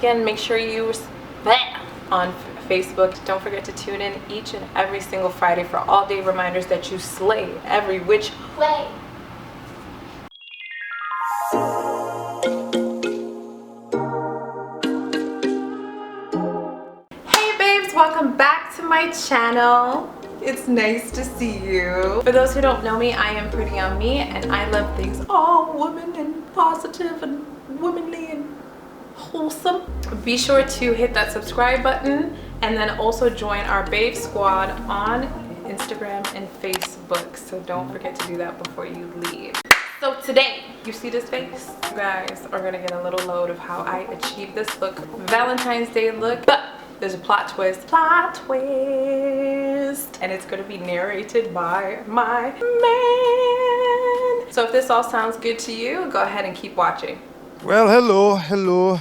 again, make sure you on Facebook. Don't forget to tune in each and every single Friday for all day reminders that you slay every which way. Hey babes, welcome back to my channel. It's nice to see you. For those who don't know me, I am Pretty on Me, and I love things all women and positive and womanly and wholesome. Be sure to hit that subscribe button and then also join our babe squad on Instagram and Facebook. So don't forget to do that before you leave. So today, you see this face? You guys are gonna get a little load of how I achieved this look, Valentine's Day look, but there's a plot twist, and it's gonna be narrated by my man. So if this all sounds good to you, go ahead and keep watching. Well, hello,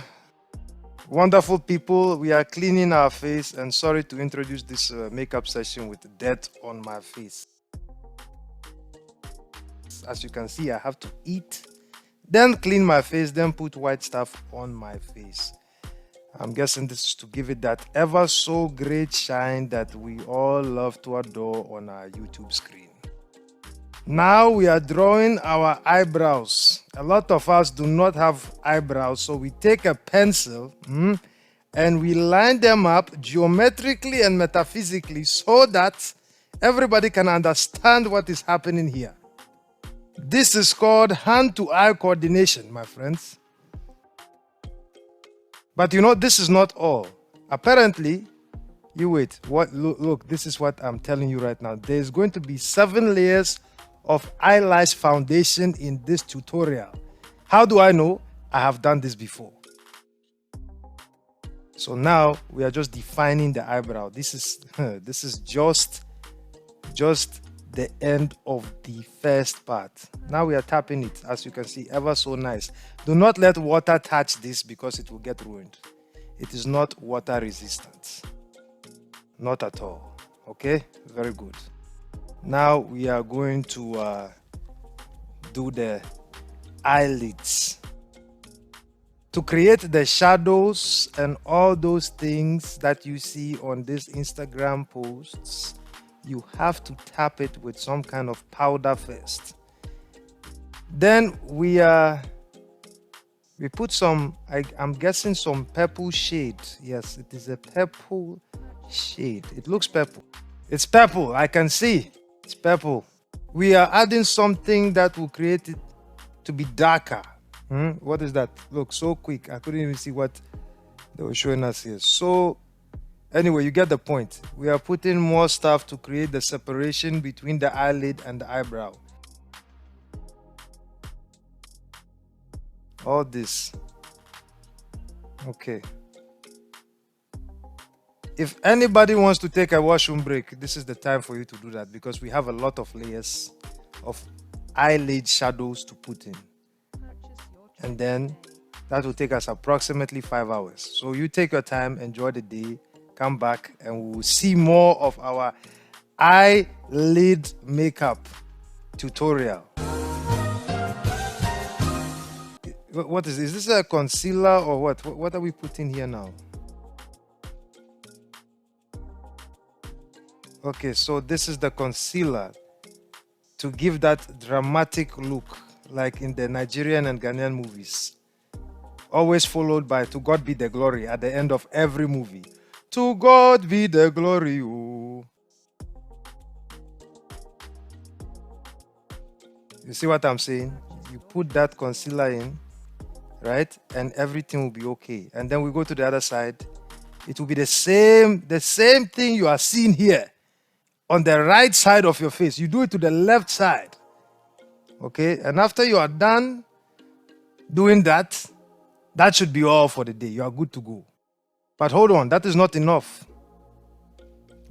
wonderful people. We are cleaning our face, and sorry to introduce this makeup session with dirt on my face. As you can see, I have to eat, then clean my face, then put white stuff on my face. I'm guessing this is to give it that ever so great shine that we all love to adore on our YouTube screen. Now we are drawing our eyebrows. A lot of us do not have eyebrows, so we take a pencil and we line them up geometrically and metaphysically so that everybody can understand what is happening here. This is called hand-to-eye coordination, my friends. But you know, this is not all. Apparently, you wait. Look, this is what I'm telling you right now. There's going to be 7 layers of eyelash foundation in this tutorial. How do I know? I have done this before. So now we are just defining the eyebrow. This is just the end of the first part. Now we are tapping it, as you can see, ever so nice. Do not let water touch this because it will get ruined. It is not water resistant. Not at all. Okay, very good. Now we are going to do the eyelids. To create the shadows and all those things that you see on these Instagram posts, you have to tap it with some kind of powder first. Then we put some, I'm guessing some purple shade. Yes, it is a purple shade. It looks purple. It's purple, I can see. It's purple. We are adding something that will create it to be darker. What is that? Look, so quick. I couldn't even see what they were showing us here. So anyway, you get the point. We are putting more stuff to create the separation between the eyelid and the eyebrow. All this. Okay. If anybody wants to take a washroom break, this is the time for you to do that, because we have a lot of layers of eyelid shadows to put in. And then that will take us approximately 5 hours. So you take your time, enjoy the day, come back, and we will see more of our eyelid makeup tutorial. What is this? Is this a concealer or what? What are we putting here now? Okay, so this is the concealer to give that dramatic look like in the Nigerian and Ghanaian movies. Always followed by "To God be the glory" at the end of every movie. To God be the glory. Oh. You see what I'm saying? You put that concealer in, right? And everything will be okay. And then we go to the other side. It will be the same thing you are seeing here on the right side of your face. You do it to the left side. Okay? And after you are done doing that, that should be all for the day. You are good to go. But hold on, that is not enough.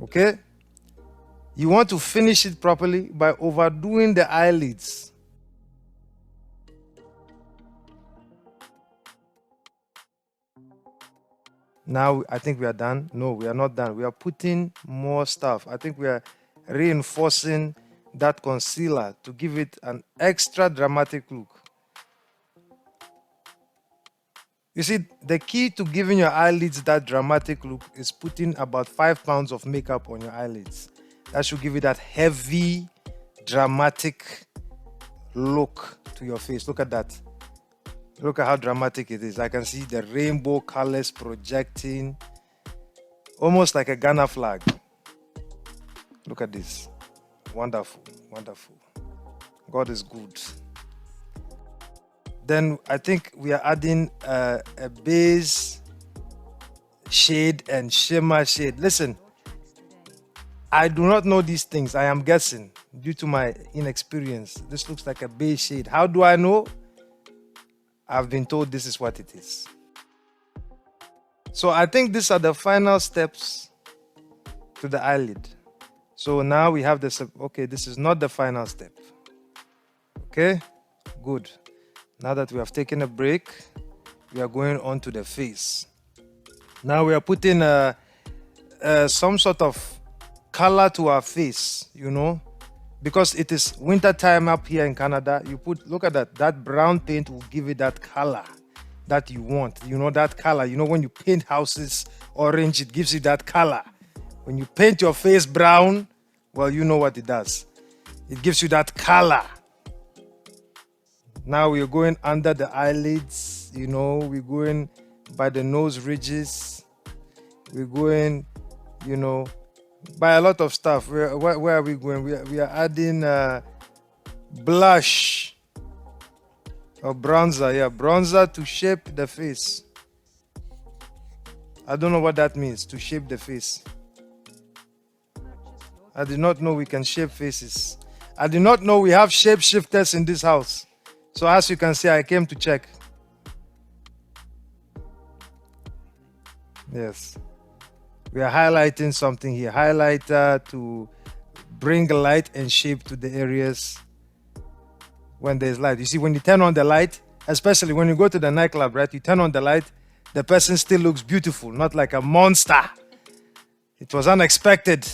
Okay? You want to finish it properly by overdoing the eyelids. Now, I think we are done. No, we are not done. We are putting more stuff. I think we are reinforcing that concealer to give it an extra dramatic look. You see, the key to giving your eyelids that dramatic look is putting about 5 pounds of makeup on your eyelids. That should give you that heavy, dramatic look to your face. Look at that. Look at how dramatic it is. I can see the rainbow colors projecting, almost like a Ghana flag. Look at this. Wonderful, wonderful. God is good. Then I think we are adding a base shade and shimmer shade. Listen, I do not know these things. I am guessing due to my inexperience. This looks like a base shade. How do I know? I've been told this is what it is. So I think these are the final steps to the eyelid. So now we have this. Okay, this is not the final step. Okay, good. Now that we have taken a break, we are going on to the face. Now we are putting some sort of color to our face, you know, because it is winter time up here in Canada. You put, look at that, that brown paint will give it that color that you want. You know, that color, you know, when you paint houses orange, it gives you that color. When you paint your face brown, well, you know what it does. It gives you that color. Now we're going under the eyelids, you know, we're going by the nose ridges. We're going, you know, by a lot of stuff. Where are we going? We are adding blush or bronzer. Yeah, bronzer to shape the face. I don't know what that means, to shape the face. I did not know we can shape faces. I did not know we have shapeshifters in this house. So as you can see, I came to check. Yes. We are highlighting something here. Highlighter to bring light and shape to the areas when there's light. You see, when you turn on the light, especially when you go to the nightclub, right? You turn on the light, the person still looks beautiful, not like a monster. It was unexpected.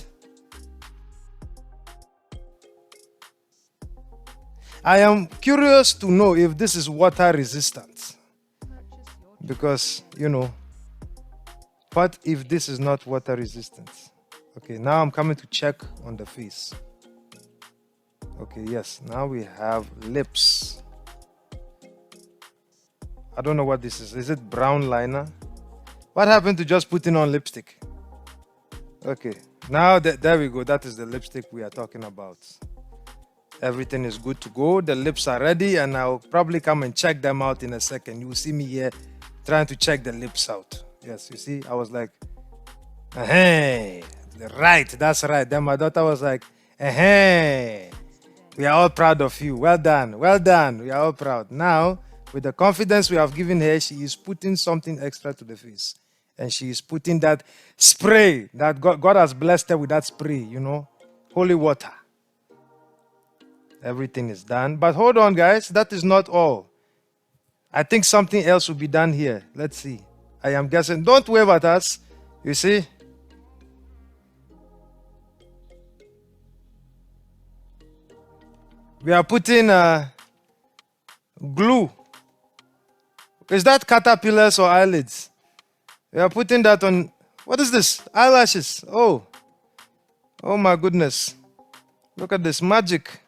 I am curious to know if this is water resistant. Because, you know, what if this is not water resistant? Okay, now I'm coming to check on the face. Okay, yes, now we have lips. I don't know what this is. Is it brown liner? What happened to just putting on lipstick? Okay, now there we go. That is the lipstick we are talking about. Everything is good to go. The lips are ready, and I'll probably come and check them out in a second. You will see me here trying to check the lips out. Yes, you see, I was like, hey, right, that's right. Then my daughter was like, hey, we are all proud of you. Well done, well done. We are all proud. Now, with the confidence we have given her, she is putting something extra to the face. And she is putting that spray that God has blessed her with, that spray, you know, holy water. Everything is done. But hold on, guys, that is not all. I think something else will be done here. Let's see. I am guessing. Don't wave at us. You see? We are putting glue. Is that caterpillars or eyelids? We are putting that on. What is this? Eyelashes. Oh. Oh my goodness. Look at this magic.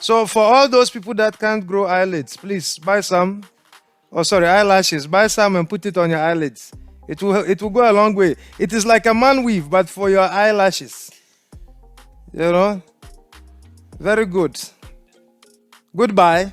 So for all those people that can't grow eyelids, please buy some. Oh, sorry, eyelashes. Buy some and put it on your eyelids. It will go a long way. It is like a man weave, but for your eyelashes. You know? Very good. Goodbye.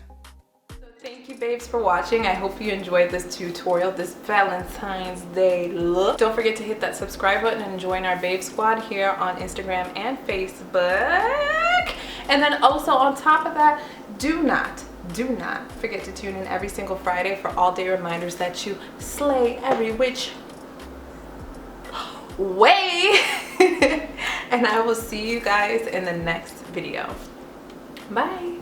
Thank you, babes, for watching. I hope you enjoyed this tutorial, this Valentine's Day look. Don't forget to hit that subscribe button and join our babe squad here on Instagram and Facebook. And then also on top of that, do not forget to tune in every single Friday for all day reminders that you slay every which way. And I will see you guys in the next video. Bye.